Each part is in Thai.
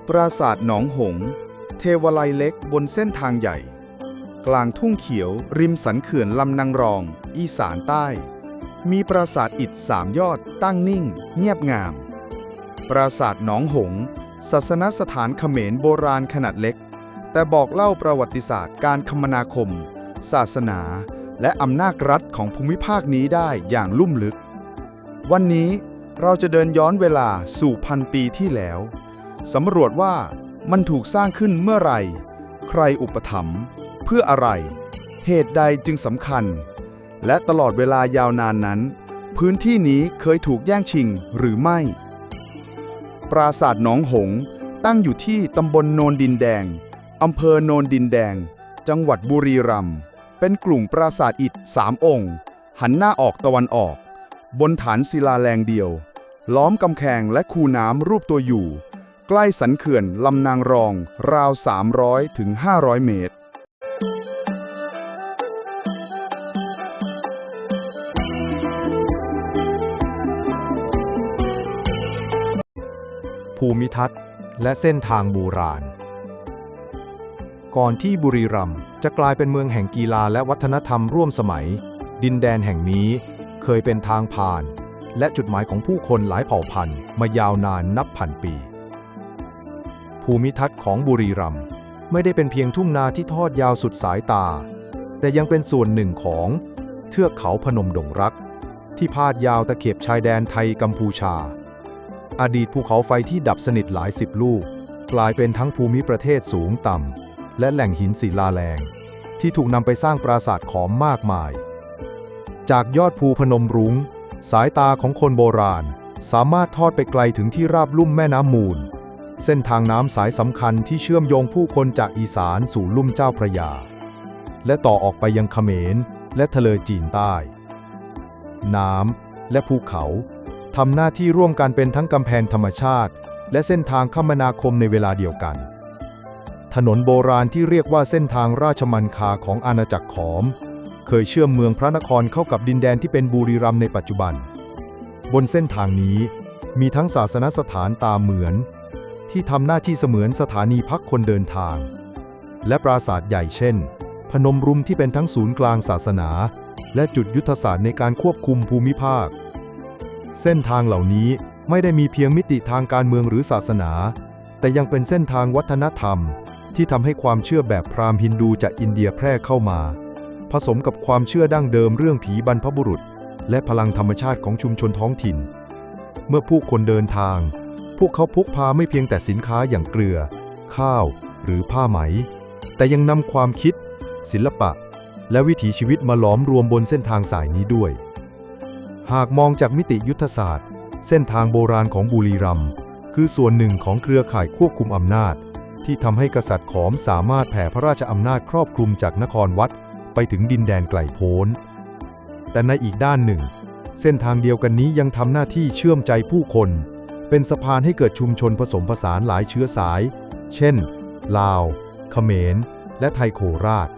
ปราสาทหนองหงส์เทวาลัยเล็กบนเส้นทางใหญ่กลางทุ่งเขียวริมสันเขื่อนลำนางรองอีสานใต้มีปราสาทอิฐ3 ยอดตั้งนิ่งเงียบงามปราสาทหนองหงส์ศาสนสถานเขมรโบราณขนาดเล็กแต่บอกเล่าประวัติศาสตร์การคมนาคมศาสนาและอำนาจรัฐของภูมิภาคนี้ได้อย่างลุ่มลึกวันนี้เราจะเดินย้อนเวลาสู่1,000 ปีที่แล้วสำรวจว่ามันถูกสร้างขึ้นเมื่อไหร่ใครอุปถัมภ์เพื่ออะไรเหตุใดจึงสำคัญและตลอดเวลายาวนานนั้นพื้นที่นี้เคยถูกแย่งชิงหรือไม่ปราสาทหนองหงส์ตั้งอยู่ที่ตำบลโนนดินแดงอำเภอโนนดินแดงจังหวัดบุรีรัมย์เป็นกลุ่มปราสาทอิฐ3 องค์หันหน้าออกตะวันออกบนฐานศิลาแรงเดียวล้อมกำแพงและคูน้ำรูปตัวอยู่ใกล้สันเขื่อนลำนางรองราว300 ถึง 500 เมตรภูมิทัศน์และเส้นทางโบราณก่อนที่บุรีรัมย์จะกลายเป็นเมืองแห่งกีฬาและวัฒนธรรมร่วมสมัยดินแดนแห่งนี้เคยเป็นทางผ่านและจุดหมายของผู้คนหลายเผ่าพันธุ์มายาวนานนับพันปีภูมิทัศน์ของบุรีรัมย์ไม่ได้เป็นเพียงทุ่งนาที่ทอดยาวสุดสายตาแต่ยังเป็นส่วนหนึ่งของเทือกเขาพนมดงรักที่พาดยาวตะเข็บชายแดนไทยกัมพูชาอดีตภูเขาไฟที่ดับสนิทหลาย10 ลูกกลายเป็นทั้งภูมิประเทศสูงต่ำและแหล่งหินศิลาแรงที่ถูกนำไปสร้างปราสาทขอมมากมายจากยอดภูพนมรุ้งสายตาของคนโบราณสามารถทอดไปไกลถึงที่ราบลุ่มแม่น้ำมูลเส้นทางน้ำสายสำคัญที่เชื่อมโยงผู้คนจากอีสานสู่ลุ่มเจ้าพระยาและต่อออกไปยังเขมรและทะเลจีนใต้น้ำและภูเขาทำหน้าที่ร่วมกันเป็นทั้งกำแพงธรรมชาติและเส้นทางคมนาคมในเวลาเดียวกันถนนโบราณที่เรียกว่าเส้นทางราชมังคาของอาณาจักรขอมเคยเชื่อมเมืองพระนครเข้ากับดินแดนที่เป็นบุรีรัมย์ในปัจจุบันบนเส้นทางนี้มีทั้งศาสนสถานตามเหมือนที่ทำหน้าที่เสมือนสถานีพักคนเดินทางและปราสาทใหญ่เช่นพนมรุ้งที่เป็นทั้งศูนย์กลางศาสนาและจุดยุทธศาสตร์ในการควบคุมภูมิภาคเส้นทางเหล่านี้ไม่ได้มีเพียงมิติทางการเมืองหรือศาสนาแต่ยังเป็นเส้นทางวัฒนธรรมที่ทำให้ความเชื่อแบบพราหมณ์ฮินดูจากอินเดียแพร่เข้ามาผสมกับความเชื่อดั้งเดิมเรื่องผีบรรพบุรุษและพลังธรรมชาติของชุมชนท้องถิ่นเมื่อผู้คนเดินทางพวกเขาพกพาไม่เพียงแต่สินค้าอย่างเกลือข้าวหรือผ้าไหมแต่ยังนำความคิดศิลปะและวิถีชีวิตมาหลอมรวมบนเส้นทางสายนี้ด้วยหากมองจากมิติยุทธศาสตร์เส้นทางโบราณของบุรีรัมย์คือส่วนหนึ่งของเครือข่ายควบคุมอำนาจที่ทำให้กษัตริย์ขอมสามารถแผ่พระราชอำนาจครอบคลุมจากนครวัดไปถึงดินแดนไกลโพ้นแต่ในอีกด้านหนึ่งเส้นทางเดียวกันนี้ยังทำหน้าที่เชื่อมใจผู้คนเป็นสะพานให้เกิดชุมชนผสมผสานหลายเชื้อสายเช่นลาวเขมรและไทยโคราช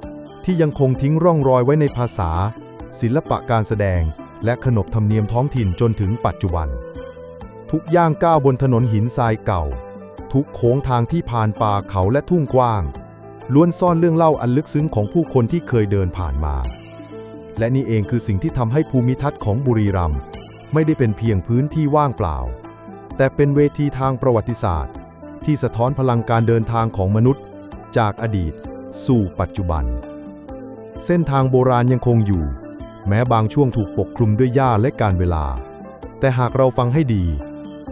ที่ยังคงทิ้งร่องรอยไว้ในภาษาศิลปะการแสดงและขนบธรรมเนียมท้องถิ่นจนถึงปัจจุบันทุกย่างก้าวบนถนนหินทรายเก่าทุกโค้งทางที่ผ่านป่าเขาและทุ่งกว้างล้วนซ่อนเรื่องเล่าอันลึกซึ้งของผู้คนที่เคยเดินผ่านมาและนี่เองคือสิ่งที่ทำให้ภูมิทัศน์ของบุรีรัมย์ไม่ได้เป็นเพียงพื้นที่ว่างเปล่าแต่เป็นเวทีทางประวัติศาสตร์ที่สะท้อนพลังการเดินทางของมนุษย์จากอดีตสู่ปัจจุบันเส้นทางโบราณยังคงอยู่แม้บางช่วงถูกปกคลุมด้วยหญ้าและกาลเวลาแต่หากเราฟังให้ดี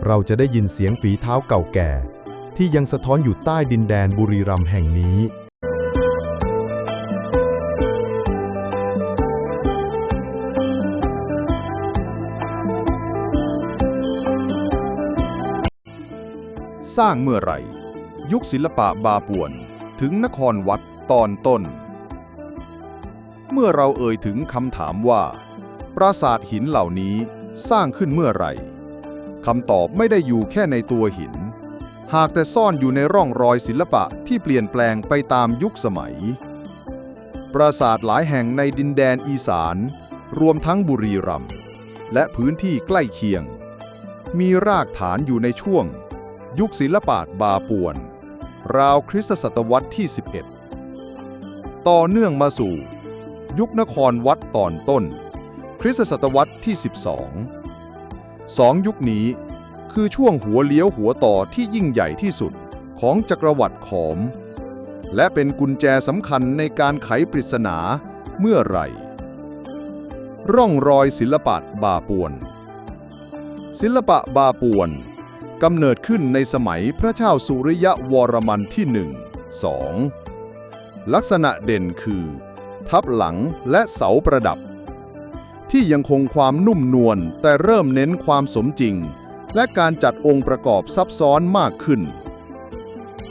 เราจะได้ยินเสียงฝีเท้าเก่าแก่ที่ยังสะท้อนอยู่ใต้ดินแดนบุรีรัมย์แห่งนี้สร้างเมื่อไหร่ยุคศิลปะบาป่วนถึงนครวัดตอนต้นเมื่อเราเอ่ยถึงคำถามว่าปราสาทหินเหล่านี้สร้างขึ้นเมื่อไหร่คำตอบไม่ได้อยู่แค่ในตัวหินหากแต่ซ่อนอยู่ในร่องรอยศิลปะที่เปลี่ยนแปลงไปตามยุคสมัย ปราสาทหลายแห่งในดินแดนอีสานรวมทั้งบุรีรัมย์และพื้นที่ใกล้เคียงมีรากฐานอยู่ในช่วงยุคศิลปะบาป่วนราวคริสตศตวรรษที่ 11 ต่อเนื่องมาสู่ยุคนครวัดตอนต้นคริสตศตวรรษที่ 12 2 ยุคนี้คือช่วงหัวเลี้ยวหัวต่อที่ยิ่งใหญ่ที่สุดของจักรวรรดิขอมและเป็นกุญแจสำคัญในการไขปริศนาเมื่อไหร่ร่องรอยศิลปะบาป่วนศิลปะบาป่วนกำเนิดขึ้นในสมัยพระเจ้าสุริยวรมันที่ 1-2 ลักษณะเด่นคือทับหลังและเสาประดับที่ยังคงความนุ่มนวลแต่เริ่มเน้นความสมจริงและการจัดองค์ประกอบซับซ้อนมากขึ้น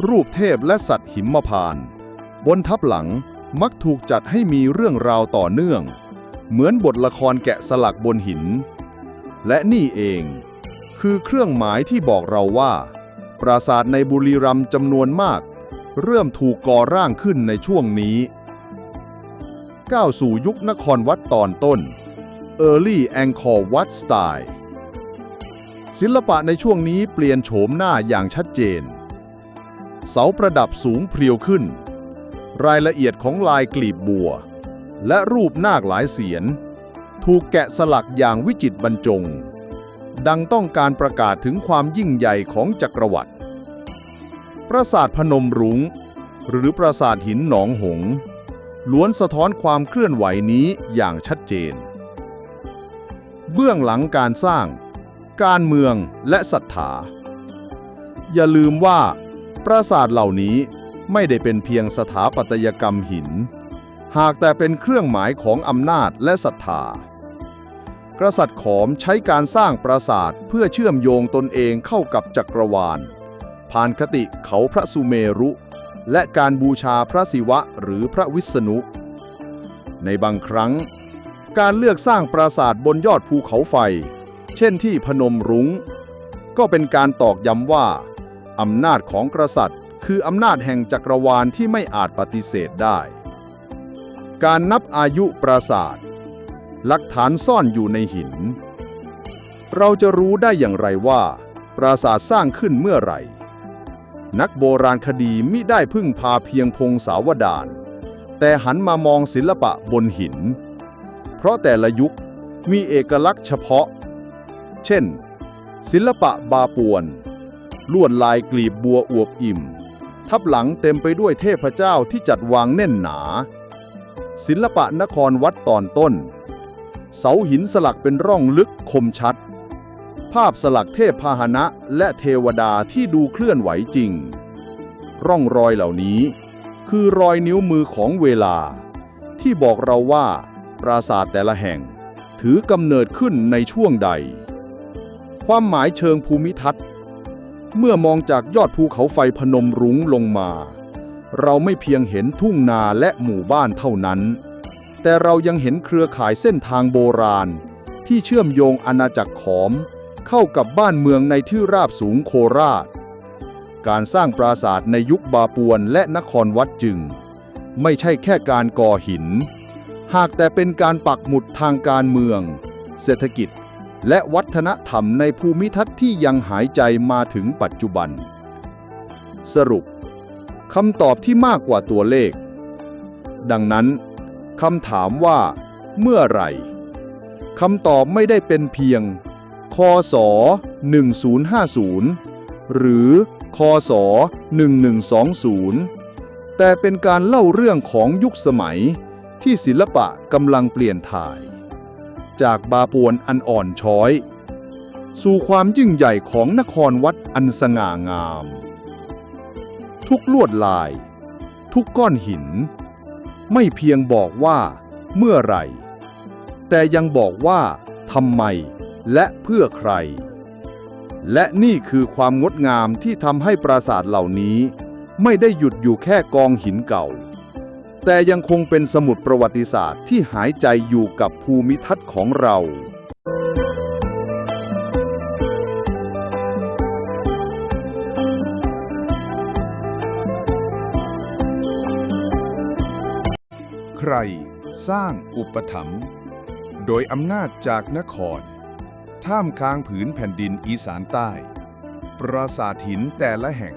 รูปเทพและสัตว์หิมพานต์บนทับหลังมักถูกจัดให้มีเรื่องราวต่อเนื่องเหมือนบทละครแกะสลักบนหินและนี่เองคือเครื่องหมายที่บอกเราว่าปราสาทในบุรีรัมย์จำนวนมากเริ่มถูกก่อร่างขึ้นในช่วงนี้ก้าวสู่ยุคนครวัดตอนต้น Early Angkor Wat Style ศิลปะในช่วงนี้เปลี่ยนโฉมหน้าอย่างชัดเจนเสาประดับสูงเพรียวขึ้นรายละเอียดของลายกลีบบัวและรูปนาคหลายเสียนถูกแกะสลักอย่างวิจิตรบรรจงดังต้องการประกาศถึงความยิ่งใหญ่ของจักรวรรดิปราสาทพนมรุ้งหรือปราสาทหินหนองหงส์ล้วนสะท้อนความเคลื่อนไหวนี้อย่างชัดเจนเบื้องหลังการสร้างการเมืองและศรัทธาอย่าลืมว่าปราสาทเหล่านี้ไม่ได้เป็นเพียงสถาปัตยกรรมหินหากแต่เป็นเครื่องหมายของอำนาจและศรัทธากษัตริย์ขอมใช้การสร้างปราสาทเพื่อเชื่อมโยงตนเองเข้ากับจักรวาลผ่านคติเขาพระสุเมรุและการบูชาพระศิวะหรือพระวิษณุในบางครั้งการเลือกสร้างปราสาทบนยอดภูเขาไฟเช่นที่พนมรุ้งก็เป็นการตอกย้ำว่าอำนาจของกษัตริย์คืออำนาจแห่งจักรวาลที่ไม่อาจปฏิเสธได้การนับอายุปราสาทหลักฐานซ่อนอยู่ในหินเราจะรู้ได้อย่างไรว่าปราสาทสร้างขึ้นเมื่อไหร่นักโบราณคดีมิได้พึ่งพาเพียงพงศาวดารแต่หันมามองศิลปะบนหินเพราะแต่ละยุคมีเอกลักษณ์เฉพาะเช่นศิลปะบาป่วนลวดลายกลีบบัวอวบอิ่มทับหลังเต็มไปด้วยเทพเจ้าที่จัดวางแน่นหนาศิลปะนครวัดตอนต้นเสาหินสลักเป็นร่องลึกคมชัดภาพสลักเทพพาหนะและเทวดาที่ดูเคลื่อนไหวจริงร่องรอยเหล่านี้คือรอยนิ้วมือของเวลาที่บอกเราว่าปราสาทแต่ละแห่งถือกำเนิดขึ้นในช่วงใดความหมายเชิงภูมิทัศน์เมื่อมองจากยอดภูเขาไฟพนมรุ้งลงมาเราไม่เพียงเห็นทุ่งนาและหมู่บ้านเท่านั้นแต่เรายังเห็นเครือข่ายเส้นทางโบราณที่เชื่อมโยงอาณาจักรขอมเข้ากับบ้านเมืองในที่ราบสูงโคราชการสร้างปราสาทในยุคบาป่วนและนครวัดจึงไม่ใช่แค่การก่อหินหากแต่เป็นการปักหมุดทางการเมืองเศรษฐกิจและวัฒนธรรมในภูมิทัศน์ที่ยังหายใจมาถึงปัจจุบันสรุปคำตอบที่มากกว่าตัวเลขดังนั้นคำถามว่าเมื่อไหร่คำตอบไม่ได้เป็นเพียงคศ1050หรือคศ1120แต่เป็นการเล่าเรื่องของยุคสมัยที่ศิลปะกำลังเปลี่ยนถ่ายจากบาป่วนอันอ่อนช้อยสู่ความยิ่งใหญ่ของนครวัดอันสง่างามทุกลวดลายทุกก้อนหินไม่เพียงบอกว่าเมื่อไหร่แต่ยังบอกว่าทำไมและเพื่อใครและนี่คือความงดงามที่ทำให้ปราสาทเหล่านี้ไม่ได้หยุดอยู่แค่กองหินเก่าแต่ยังคงเป็นสมุดประวัติศาสตร์ที่หายใจอยู่กับภูมิทัศน์ของเรา ใครสร้างอุปถัมภ์โดยอำนาจจากนครท่ามกลางผืนแผ่นดินอีสานใต้ ปราสาทหินแต่ละแห่ง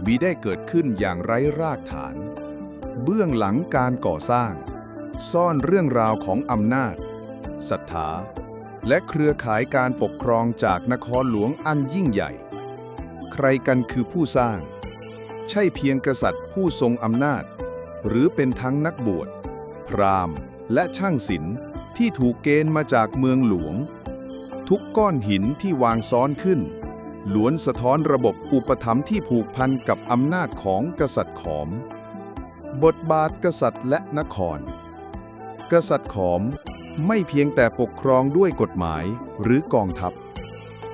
มิได้เกิดขึ้นอย่างไร้รากฐาน เบื้องหลังการก่อสร้าง ซ่อนเรื่องราวของอำนาจศรัทธาและเครือข่ายการปกครองจากนครหลวงอันยิ่งใหญ่ ใครกันคือผู้สร้าง ใช่เพียงกษัตริย์ผู้ทรงอำนาจ หรือเป็นทั้งนักบวช พราหมณ์และช่างศิลป์ที่ถูกเกณฑ์มาจากเมืองหลวง ทุกก้อนหินที่วางซ้อนขึ้นล้วนสะท้อนระบบอุปถัมภ์ที่ผูกพันกับอำนาจของกษัตริย์ขอม บทบาทกษัตริย์และนคร กษัตริย์ขอมไม่เพียงแต่ปกครองด้วยกฎหมายหรือกองทัพ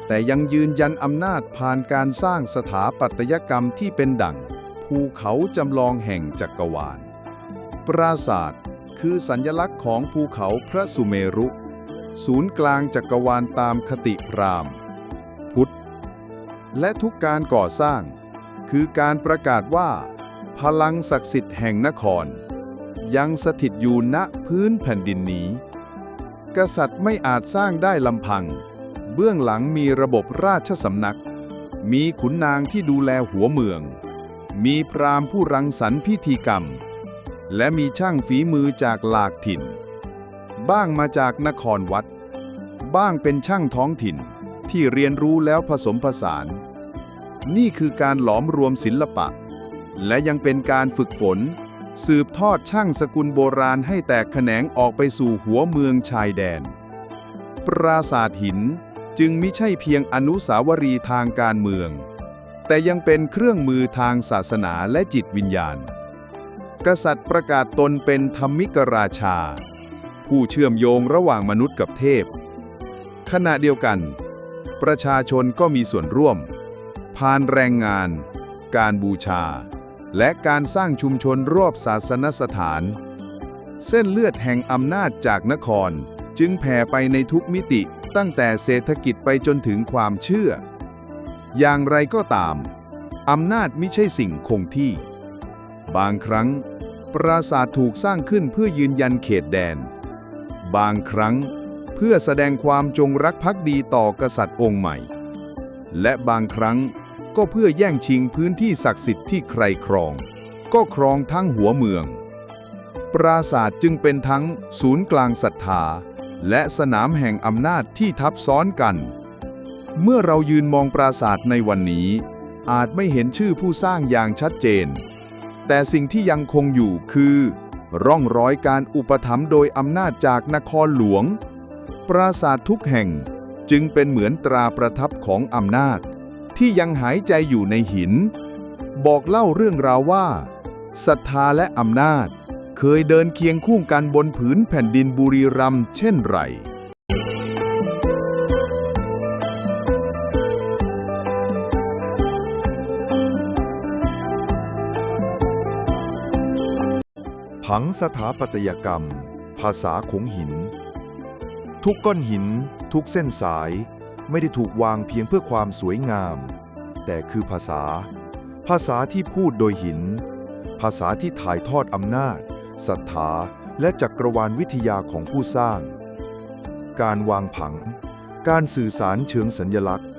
แต่ยังยืนยันอำนาจผ่านการสร้างสถาปัตยกรรมที่เป็นดั่งภูเขาจำลองแห่งจักรวาล ปราสาทคือสัญลักษณ์ของภูเขาพระสุเมรุ ศูนย์กลางจักรวาลตามคติพราหมณ์ พุทธ และทุกการก่อสร้างคือการประกาศว่าพลังศักดิ์สิทธิ์แห่งนครยังสถิตอยู่ณพื้นแผ่นดินนี้ กษัตริย์ไม่อาจสร้างได้ลำพัง เบื้องหลังมีระบบราชสำนัก มีขุนนางที่ดูแลหัวเมือง มีพราหมณ์ผู้รังสรรค์พิธีกรรม และมีช่างฝีมือจากหลากถิ่น บ้างมาจากนครวัด บ้างเป็นช่างท้องถิ่นที่เรียนรู้แล้วผสมผสาน นี่คือการหลอมรวมศิลปะ และยังเป็นการฝึกฝน สืบทอดช่างสกุลโบราณให้แตกแขนงออกไปสู่หัวเมืองชายแดน ปราสาทหินจึงมิใช่เพียงอนุสาวรีย์ทางการเมือง แต่ยังเป็นเครื่องมือทางศาสนาและจิตวิญญาณ กษัตริย์ประกาศตนเป็นธรรมิกราชา ผู้เชื่อมโยงระหว่างมนุษย์กับเทพ ขณะเดียวกัน ประชาชนก็มีส่วนร่วม ผ่านแรงงาน การบูชา และการสร้างชุมชนรอบศาสนสถาน เส้นเลือดแห่งอำนาจจากนครจึงแผ่ไปในทุกมิติตั้งแต่เศรษฐกิจไปจนถึงความเชื่อ อย่างไรก็ตามอำนาจมิใช่สิ่งคงที่ บางครั้งปราสาทถูกสร้างขึ้นเพื่อยืนยันเขตแดน บางครั้งเพื่อแสดงความจงรักภักดีต่อกษัตริย์องค์ใหม่ และบางครั้งก็เพื่อแย่งชิงพื้นที่ศักดิ์สิทธิ์ที่ใครครอง ก็ครองทั้งหัวเมือง ปราสาทจึงเป็นทั้งศูนย์กลางศรัทธาและสนามแห่งอำนาจที่ทับซ้อนกัน เมื่อเรายืนมองปราสาทในวันนี้อาจไม่เห็นชื่อผู้สร้างอย่างชัดเจน แต่สิ่งที่ยังคงอยู่คือร่องรอยการอุปถัมภ์โดยอำนาจจากนครหลวง ปราสาททุกแห่งจึงเป็นเหมือนตราประทับของอำนาจที่ยังหายใจอยู่ในหิน บอกเล่าเรื่องราวว่าศรัทธาและอำนาจเคยเดินเคียงคู่กันบนผืนแผ่นดินบุรีรัมย์เช่นไร ผังสถาปัตยกรรม ภาษาของหิน ทุกก้อนหินทุกเส้นสายไม่ได้ถูกวางเพียงเพื่อความสวยงาม แต่คือภาษาที่พูดโดยหิน ภาษาที่ถ่ายทอดอำนาจศรัทธาและจักรวาลวิทยาของผู้สร้าง การวางผัง การสื่อสารเชิงสัญลักษณ์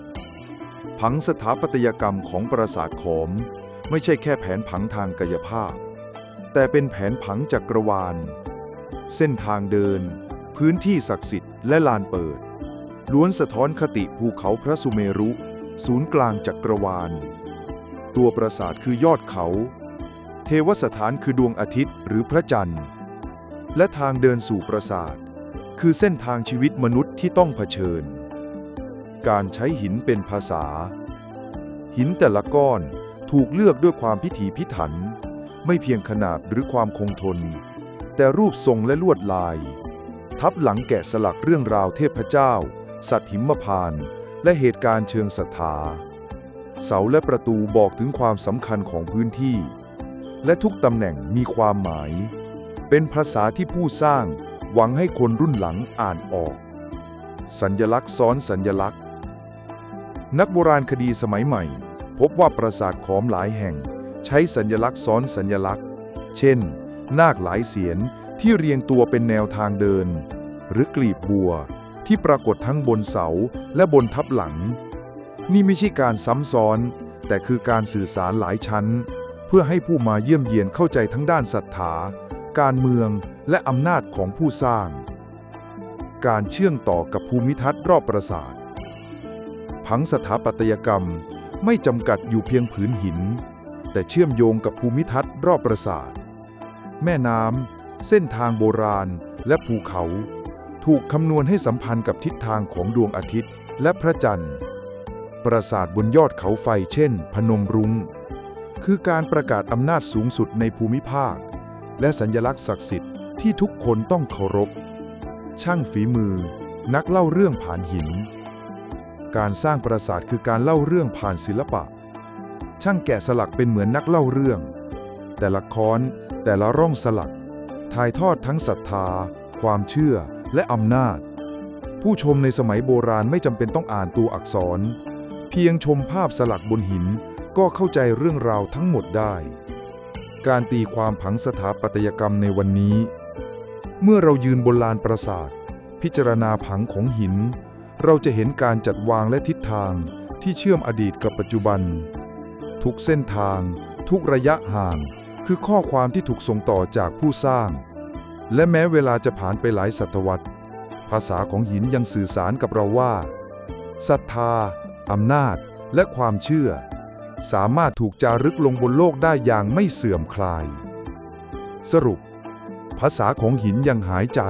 ผังสถาปัตยกรรมของปราสาทขอมไม่ใช่แค่แผนผังทางกายภาพ แต่เป็นแผนผังจักรวาล เส้นทางเดิน พื้นที่ศักดิ์สิทธิ์และลานเปิดล้วนสะท้อนคติภูเขาพระสุเมรุ ศูนย์กลางจักรวาล ตัวปราสาทคือยอดเขา เทวสถานคือดวงอาทิตย์หรือพระจันทร์ และทางเดินสู่ปราสาทคือเส้นทางชีวิตมนุษย์ที่ต้องเผชิญ การใช้หินเป็นภาษา หินแต่ละก้อนถูกเลือกด้วยความพิถีพิถัน ไม่เพียงขนาดหรือความคงทน แต่รูปทรงและลวดลาย ทับหลังแกะสลักเรื่องราวเทพเจ้า สัตว์หิมพานต์และเหตุการณ์เชิงศรัทธา เสาและประตูบอกถึงความสำคัญของพื้นที่ และทุกตำแหน่งมีความหมาย เป็นภาษาที่ผู้สร้างหวังให้คนรุ่นหลังอ่านออก สัญลักษณ์ซ้อนสัญลักษณ์ นักโบราณคดีสมัยใหม่ พบว่าปราสาทขอมหลายแห่งใช้สัญลักษณ์ซ้อนสัญลักษณ์ เช่น นาคหลายเสียนที่เรียงตัวเป็นแนวทางเดิน หรือกลีบบัวที่ปรากฏทั้งบนเสาและบนทับหลัง นี่ไม่ใช่การซ้ำซ้อนแต่คือการสื่อสารหลายชั้นเพื่อให้ผู้มาเยี่ยมเยียนเข้าใจทั้งด้านศรัทธาการเมืองและอำนาจของผู้สร้างการเชื่อมต่อกับภูมิทัศน์รอบปราสาทผังสถาปัตยกรรมไม่จำกัดอยู่เพียงผืนหินแต่เชื่อมโยงกับภูมิทัศน์รอบปราสาทแม่น้ำเส้นทางโบราณและภูเขาถูกคำนวณให้สัมพันธ์กับทิศทางของดวงอาทิตย์และพระจันทร์ปราสาทบนยอดเขาไฟเช่นพนมรุ้งคือการประกาศอำนาจสูงสุดในภูมิภาคและสัญลักษณ์ศักดิ์สิทธิ์ที่ทุกคนต้องเคารพช่างฝีมือนักเล่าเรื่องผ่านหินการสร้างปราสาทคือการเล่าเรื่องผ่านศิลปะช่างแกะสลักเป็นเหมือนนักเล่าเรื่องแต่ละค้อนแต่ละร่องสลักถ่ายทอดทั้งศรัทธาความเชื่อและอำนาจผู้ชมในสมัยโบราณไม่จำเป็นต้องอ่านตัวอักษรเพียงชมภาพสลักบนหินก็เข้าใจเรื่องราวทั้งหมดได้การตีความผังสถาปัตยกรรมในวันนี้เมื่อเรายืนบนลานปราสาทพิจารณาผังของหินเราจะเห็นการจัดวางและทิศทางที่เชื่อมอดีตกับปัจจุบันทุกเส้นทางทุกระยะห่างคือข้อความที่ถูกส่งต่อจากผู้สร้างและแม้เวลาจะผ่านไปหลายศตวรรษภาษาของหินยังสื่อสารกับเราว่าศรัทธาอำนาจและความเชื่อสามารถถูกจารึกลงบนโลกได้อย่างไม่เสื่อมคลายสรุปภาษาของหินยังหายใจ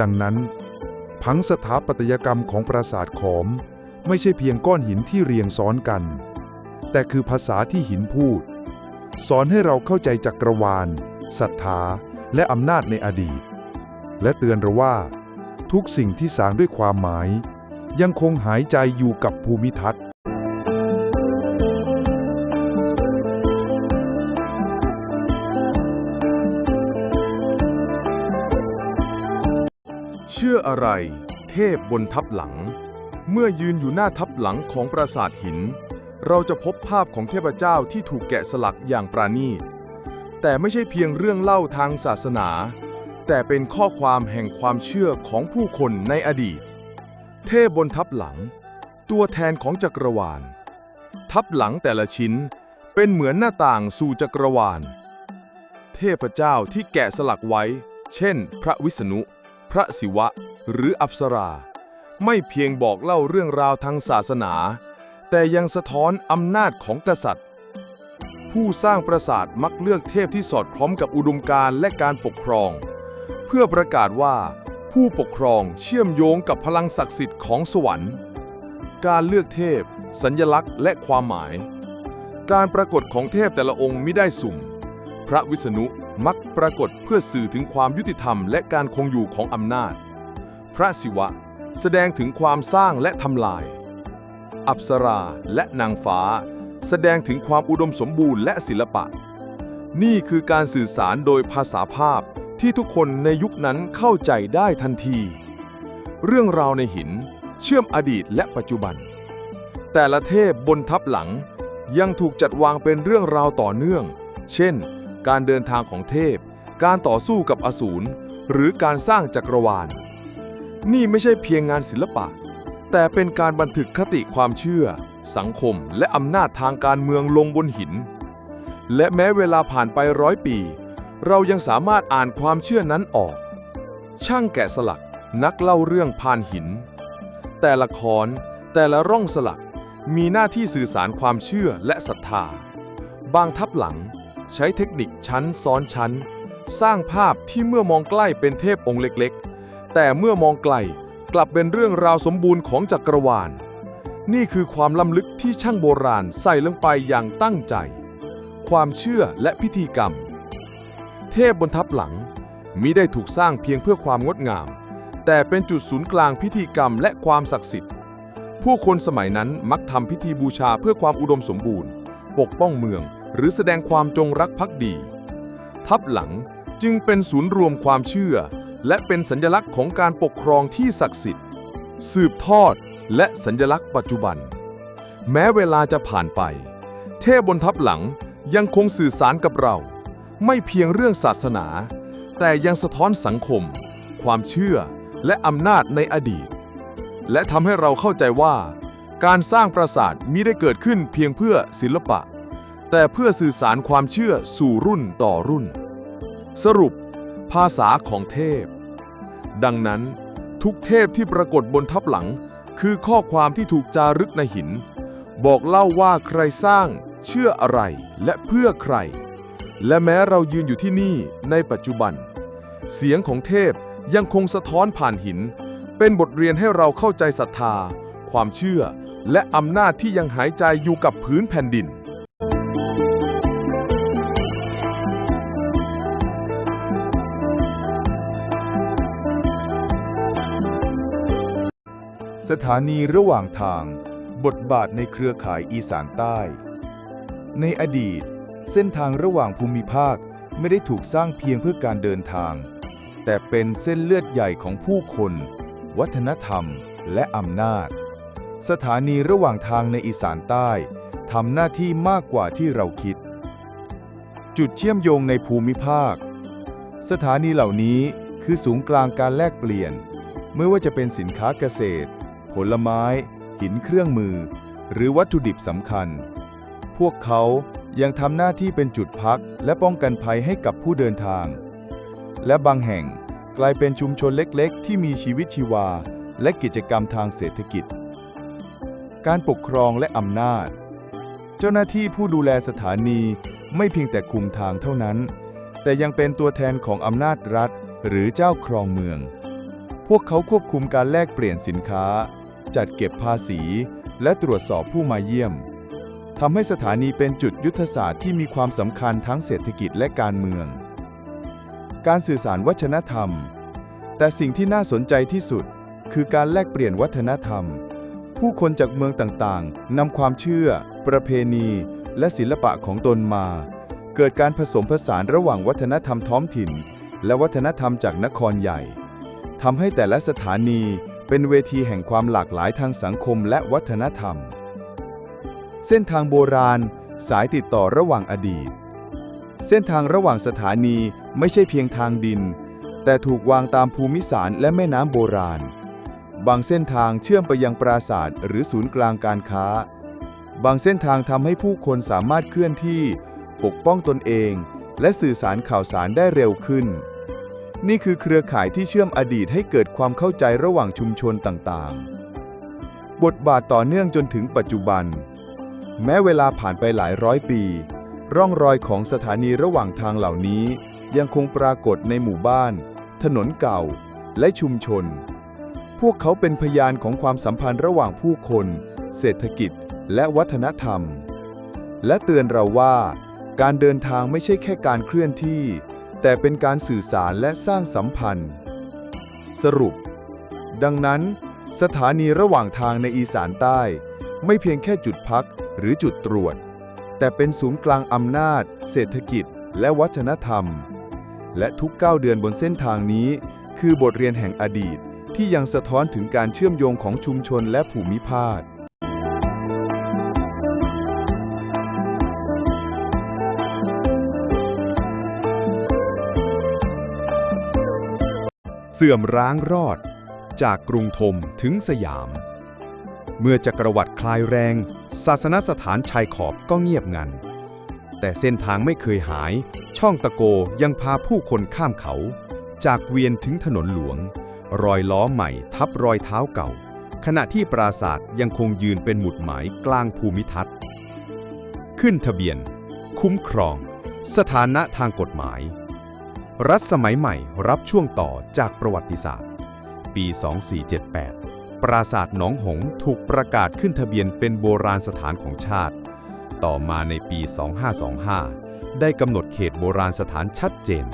ดังนั้นผังสถาปัตยกรรมของปราสาทขอมไม่ใช่เพียงก้อนหินที่เรียงซ้อนกันแต่คือภาษาที่หินพูดสอนให้เราเข้าใจจักรวาลศรัทธาและอำนาจในอดีตและเตือนเราว่าทุกสิ่งที่สร้างด้วยความหมายยังคงหายใจอยู่กับภูมิทัศน์เชื่ออะไรเทพบนทับหลังเมื่อยืนอยู่หน้าทับหลังของปราสาทหินเราจะพบภาพของเทพเจ้าที่ถูกแกะสลักอย่างปราณีตแต่ไม่ใช่เพียงเรื่องเล่าทางศาสนาแต่เป็นข้อความแห่งความเชื่อของผู้คนในอดีตเทพบนทับหลังตัวแทนของจักรวาลทับหลังแต่ละชิ้นเป็นเหมือนหน้าต่างสู่จักรวาลเทพเจ้าที่แกะสลักไว้เช่นพระวิษณุพระศิวะหรืออัปสราไม่เพียงบอกเล่าเรื่องราวทางศาสนาแต่ยังสะท้อนอำนาจของกษัตริย์ผู้สร้างปราสาทมักเลือกเทพที่สอดคล้องกับอุดมการณ์และการปกครองเพื่อประกาศว่าผู้ปกครองเชื่อมโยงกับพลังศักดิ์สิทธิ์ของสวรรค์การเลือกเทพสัญลักษณ์และความหมายการปรากฏของเทพแต่ละองค์มิได้สุ่มพระวิษณุมักปรากฏเพื่อสื่อถึงความยุติธรรมและการคงอยู่ของอำนาจพระศิวะแสดงถึงความสร้างและทำลายอัปสราและนางฟ้าแสดงถึงความอุดมสมบูรณ์และศิลปะนี่คือการสื่อสารโดยภาษาภาพที่ทุกคนในยุคนั้นเข้าใจได้ทันทีเรื่องราวในหินเชื่อมอดีตและปัจจุบันแต่ละเทพบนทับหลังยังถูกจัดวางเป็นเรื่องราวต่อเนื่องเช่นการเดินทางของเทพการต่อสู้กับอสูรหรือการสร้างจักรวาลนี่ไม่ใช่เพียงงานศิลปะแต่เป็นการบันทึกคติความเชื่อสังคมและอำนาจทางการเมืองลงบนหินและแม้เวลาผ่านไป100 ปีเรายังสามารถอ่านความเชื่อนั้นออกช่างแกะสลักนักเล่าเรื่องผ่านหินแต่ละค้อนแต่ละร่องสลักมีหน้าที่สื่อสารความเชื่อและศรัทธาบางทับหลังใช้เทคนิคชั้นซ้อนชั้นสร้างภาพที่เมื่อมองใกล้เป็นเทพองค์เล็กๆแต่เมื่อมองไกลกลับเป็นเรื่องราวสมบูรณ์ของจักรวาลนี่คือความล้ำลึกที่ช่างโบราณใส่ลงไปอย่างตั้งใจความเชื่อและพิธีกรรมเทพบนทับหลังมิได้ถูกสร้างเพียงเพื่อความงดงามแต่เป็นจุดศูนย์กลางพิธีกรรมและความศักดิ์สิทธิ์ผู้คนสมัยนั้นมักทำพิธีบูชาเพื่อความอุดมสมบูรณ์ปกป้องเมืองหรือแสดงความจงรักภักดีทับหลังจึงเป็นศูนย์รวมความเชื่อและเป็นสัญลักษณ์ของการปกครองที่ศักดิ์สิทธิ์สืบทอดและสัญลักษณ์ปัจจุบันแม้เวลาจะผ่านไปเทพบนทับหลังยังคงสื่อสารกับเรา ไม่เพียงเรื่องศาสนา แต่ยังสะท้อนสังคม ความเชื่อและอำนาจในอดีต และทำให้เราเข้าใจว่าการสร้างปราสาทมิได้เกิดขึ้นเพียงเพื่อศิลปะ แต่เพื่อสื่อสารความเชื่อสู่รุ่นต่อรุ่น สรุปภาษาของเทพดังนั้นทุกเทพที่ปรากฏบนทับหลังคือข้อความที่ถูกจารึกในหินบอกเล่าว่าใครสร้างเชื่ออะไรและเพื่อใครและแม้เรายืนอยู่ที่นี่ในปัจจุบันเสียงของเทพยังคงสะท้อนผ่านหินเป็นบทเรียนให้เราเข้าใจศรัทธาความเชื่อและอำนาจที่ยังหายใจอยู่กับพื้นแผ่นดินสถานีระหว่างทางบทบาทในเครือข่ายอีสานใต้ ในอดีตเส้นทางระหว่างภูมิภาคไม่ได้ถูกสร้างเพียงเพื่อการเดินทางแต่เป็นเส้นเลือดใหญ่ของผู้คนวัฒนธรรมและอำนาจสถานีระหว่างทางในอีสานใต้ทำหน้าที่มากกว่าที่เราคิดจุดเชื่อมโยงในภูมิภาคสถานีเหล่านี้คือศูนย์กลางการแลกเปลี่ยนไม่ว่าจะเป็นสินค้าเกษตรผลไม้หินเครื่องมือหรือวัตถุดิบสำคัญพวกเขายังทำหน้าที่เป็นจุดพักและป้องกันภัยให้กับผู้เดินทางและบางแห่งกลายเป็นชุมชนเล็กๆที่มีชีวิตชีวาและกิจกรรมทางเศรษฐกิจการปกครองและอำนาจเจ้าหน้าที่ผู้ดูแลสถานีไม่เพียงแต่คุมทางเท่านั้นแต่ยังเป็นตัวแทนของอำนาจรัฐหรือเจ้าครองเมืองพวกเขาควบคุมการแลกเปลี่ยนสินค้าจัดเก็บภาษีและตรวจสอบผู้มาเยี่ยมทำให้สถานีเป็นจุดยุทธศาสตร์ที่มีความสำคัญทั้งเศรษฐกิจและการเมืองการสื่อสารวัฒนธรรมแต่สิ่งที่น่าสนใจที่สุดคือการแลกเปลี่ยนวัฒนธรรมผู้คนจากเมืองต่างๆนำความเชื่อประเพณีและศิลปะของตนมาเกิดการผสมผสานระหว่างวัฒนธรรมท้องถิ่นและวัฒนธรรมจากนครใหญ่ทำให้แต่ละสถานีเป็นเวทีแห่งความหลากหลายทางสังคมและวัฒนธรรมเส้นทางโบราณสายติดต่อระหว่างอดีตเส้นทางระหว่างสถานีไม่ใช่เพียงทางดินแต่ถูกวางตามภูมิศาสตร์และแม่น้ำโบราณบางเส้นทางเชื่อมไปยังปราสาทหรือศูนย์กลางการค้าบางเส้นทางทำให้ผู้คนสามารถเคลื่อนที่ปกป้องตนเองและสื่อสารข่าวสารได้เร็วขึ้นนี่คือเครือข่ายที่เชื่อมอดีตให้เกิดความเข้าใจระหว่างชุมชนต่างๆบทบาทต่อเนื่องจนถึงปัจจุบันแม้เวลาผ่านไปหลายร้อยปีร่องรอยของสถานีระหว่างทางเหล่านี้ยังคงปรากฏในหมู่บ้านถนนเก่าและชุมชนพวกเขาเป็นพยานของความสัมพันธ์ระหว่างผู้คนเศรษฐกิจและวัฒนธรรมและเตือนเราว่าการเดินทางไม่ใช่แค่การเคลื่อนที่แต่เป็นการสื่อสารและสร้างสัมพันธ์สรุปดังนั้นสถานีระหว่างทางในอีสานใต้ไม่เพียงแค่จุดพักหรือจุดตรวจแต่เป็นศูนย์กลางอำนาจเศรษฐกิจและวัฒนธรรมและทุกก้าวเดินบนเส้นทางนี้คือบทเรียนแห่งอดีตที่ยังสะท้อนถึงการเชื่อมโยงของชุมชนและภูมิภาคเสื่อมร้างรอดจากกรุงธมถึงสยามเมื่อจักรวรรดิคลายแรงศาสนสถานชายขอบก็เงียบงันแต่เส้นทางไม่เคยหายช่องตะโกยังพาผู้คนข้ามเขาจากเวียนถึงถนนหลวงรอยล้อใหม่ทับรอยเท้าเก่าขณะที่ปราสาทยังคงยืนเป็นหมุดหมายกลางภูมิทัศน์ขึ้นทะเบียนคุ้มครองสถานะทางกฎหมายรัฐสมัยใหม่รับช่วงต่อจากประวัติศาสตร์ปี 2478 ปราสาทหนองหงส์ถูกประกาศขึ้นทะเบียนเป็นโบราณสถานของชาติต่อมาในปี 2525 ได้กำหนดเขตโบราณสถานชัดเจน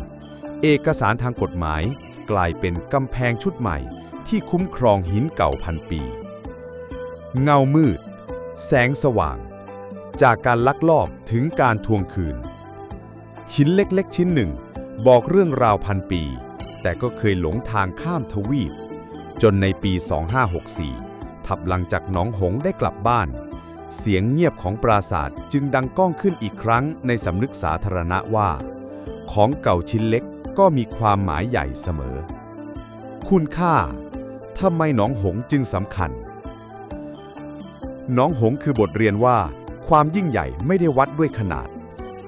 เอกสารทางกฎหมายกลายเป็นกำแพงชุดใหม่ที่คุ้มครองหินเก่าพันปีเงามืดแสงสว่างจากการลักลอบถึงการทวงคืนหินเล็กๆชิ้นหนึ่งบอกเรื่องราวพันปีแต่ก็เคยหลงทางข้ามทวีปจนในปี 2564 ทับหลังจากหนองหงส์ได้กลับบ้านเสียงเงียบของปราสาทจึงดังก้องขึ้นอีกครั้งในสำนึกสาธารณะว่า ของเก่าชิ้นเล็กก็มีความหมายใหญ่เสมอคุณค่าทำไมหนองหงส์จึงสำคัญหนองหงส์คือบทเรียนว่าความยิ่งใหญ่ไม่ได้วัดด้วยขนาด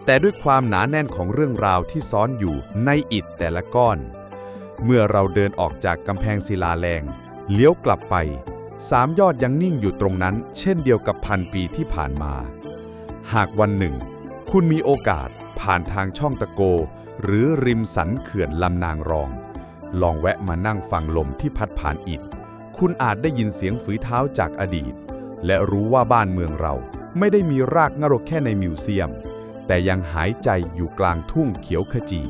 แต่ด้วยความหนาแน่นของเรื่องราวที่ซ่อนอยู่ในอิฐแต่ละก้อนเมื่อเราเดินออกจากกำแพงศิลาแรงเลี้ยวกลับไป3 ยอดยังนิ่งอยู่ตรงนั้นเช่นเดียวกับ1,000 ปีที่ผ่านมาหากวันหนึ่งคุณมีโอกาสผ่านทางช่องตะโกหรือริมสันเขื่อนลำนางรองลองแวะมานั่งฟังลมที่พัดผ่านอิฐคุณอาจได้ยินเสียงฝีเท้าจากอดีตและรู้ว่าบ้านเมืองเราไม่ได้มีรากเหง้าแค่ในมิวเซียมแต่ยังหายใจอยู่กลางทุ่งเขียวขจี